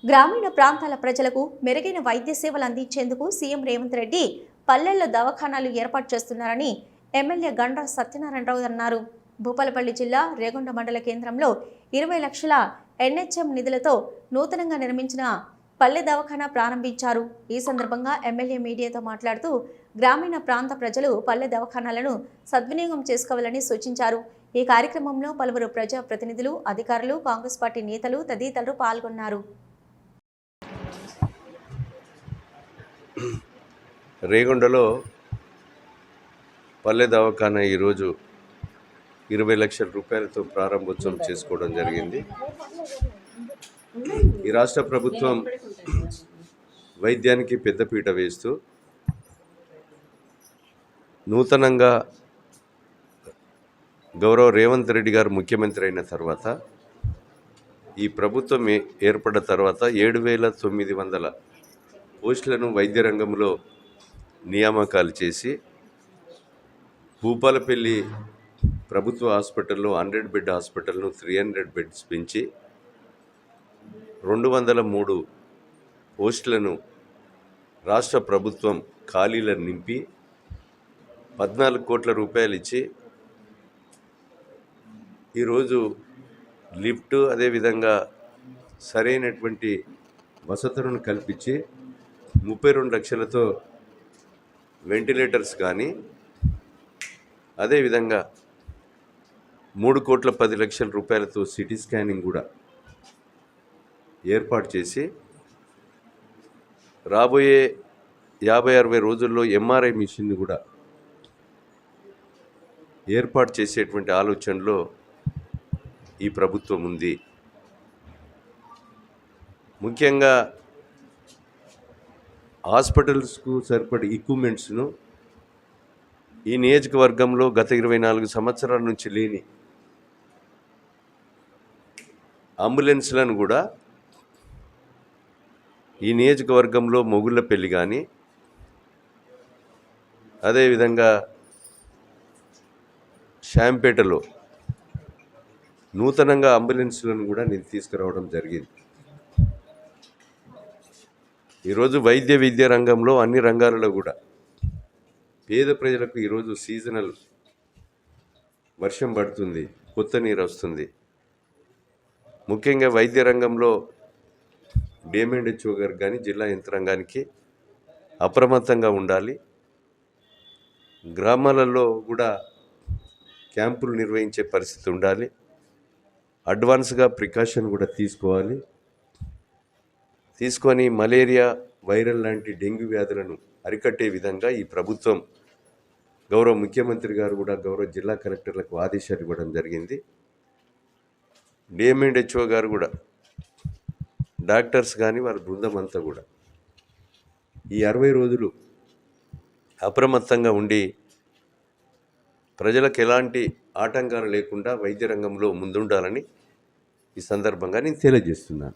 గ్రామీణ ప్రాంతాల ప్రజలకు మెరుగైన వైద్య సేవలు అందించేందుకు సీఎం రేవంత్ రెడ్డి పల్లెల్లో దవాఖానాలు ఏర్పాటు చేస్తున్నారని ఎమ్మెల్యే గండ్ర సత్యనారాయణరావు అన్నారు. భూపాలపల్లి జిల్లా రేగొండ మండల కేంద్రంలో 20 లక్షల ఎన్హెచ్ఎం నిధులతో నూతనంగా నిర్మించిన పల్లె దవాఖానా ప్రారంభించారు. ఈ సందర్భంగా ఎమ్మెల్యే మీడియాతో మాట్లాడుతూ గ్రామీణ ప్రాంత ప్రజలు పల్లె దవాఖానాలను సద్వినియోగం చేసుకోవాలని సూచించారు. ఈ కార్యక్రమంలో పలువురు ప్రజా ప్రతినిధులు, అధికారులు, కాంగ్రెస్ పార్టీ నేతలు తదితరులు పాల్గొన్నారు. రేగొండలో పల్లె దవాఖానా ఈరోజు 20 లక్షల రూపాయలతో ప్రారంభోత్సవం చేసుకోవడం జరిగింది. ఈ రాష్ట్ర ప్రభుత్వం వైద్యానికి పెద్దపీట వేస్తూ నూతనంగా గౌరవ రేవంత్ రెడ్డి గారు ముఖ్యమంత్రి అయిన తర్వాత ఈ ప్రభుత్వం ఏర్పడ్డ తర్వాత 7,900 పోస్టులను వైద్య రంగంలో నియామకాలు చేసి భూపాలపల్లి ప్రభుత్వ హాస్పిటల్లో 100 బెడ్ హాస్పిటల్ను 300 బెడ్స్ పెంచి 203 పోస్టులను రాష్ట్ర ప్రభుత్వం ఖాళీలను నింపి 14 కోట్ల రూపాయలు ఇచ్చి ఈరోజు లిఫ్ట్ అదేవిధంగా సరైనటువంటి వసతులను కల్పించి 32 లక్షలతో వెంటిలేటర్స్ కానీ అదేవిధంగా 3,10,00,000 రూపాయలతో సిటీ స్కానింగ్ కూడా ఏర్పాటు చేసి రాబోయే 50-60 రోజుల్లో ఎంఆర్ఐ మిషన్ని కూడా ఏర్పాటు చేసేటువంటి ఆలోచనలో ఈ ప్రభుత్వం ఉంది. ముఖ్యంగా హాస్పిటల్స్కు సరిపడే ఎక్విప్మెంట్స్ను ఈ నియోజకవర్గంలో గత 24 సంవత్సరాల నుంచి లేని అంబులెన్స్లను కూడా ఈ నియోజకవర్గంలో మొగుళ్ళపల్లి కానీ అదేవిధంగా శాంపేటలో నూతనంగా అంబులెన్స్లను కూడా నేను తీసుకురావడం జరిగింది. ఈరోజు వైద్య విద్యా రంగంలో అన్ని రంగాలలో కూడా పేద ప్రజలకు ఈరోజు సీజనల్ వర్షం పడుతుంది, కొత్త నీరు వస్తుంది. ముఖ్యంగా వైద్య రంగంలో డిఎంఎండ్హెచ్ఓ గారు కానీ జిల్లా యంత్రాంగానికి అప్రమత్తంగా ఉండాలి. గ్రామాలలో కూడా క్యాంపులు నిర్వహించే పరిస్థితి ఉండాలి. అడ్వాన్స్గా ప్రికాషన్ కూడా తీసుకొని మలేరియా, వైరల్ లాంటి డెంగ్యూ వ్యాధులను అరికట్టే విధంగా ఈ ప్రభుత్వం గౌరవ ముఖ్యమంత్రి గారు కూడా గౌరవ జిల్లా కలెక్టర్లకు ఆదేశాలు ఇవ్వడం జరిగింది. డిఎంఎండ్హెచ్ఓ గారు కూడా డాక్టర్స్ కానీ వారి బృందం అంతా కూడా ఈ 60 రోజులు అప్రమత్తంగా ఉండి ప్రజలకు ఎలాంటి ఆటంకాలు లేకుండా వైద్య రంగంలో ముందుండాలని ఈ సందర్భంగా నేను తెలియజేస్తున్నాను.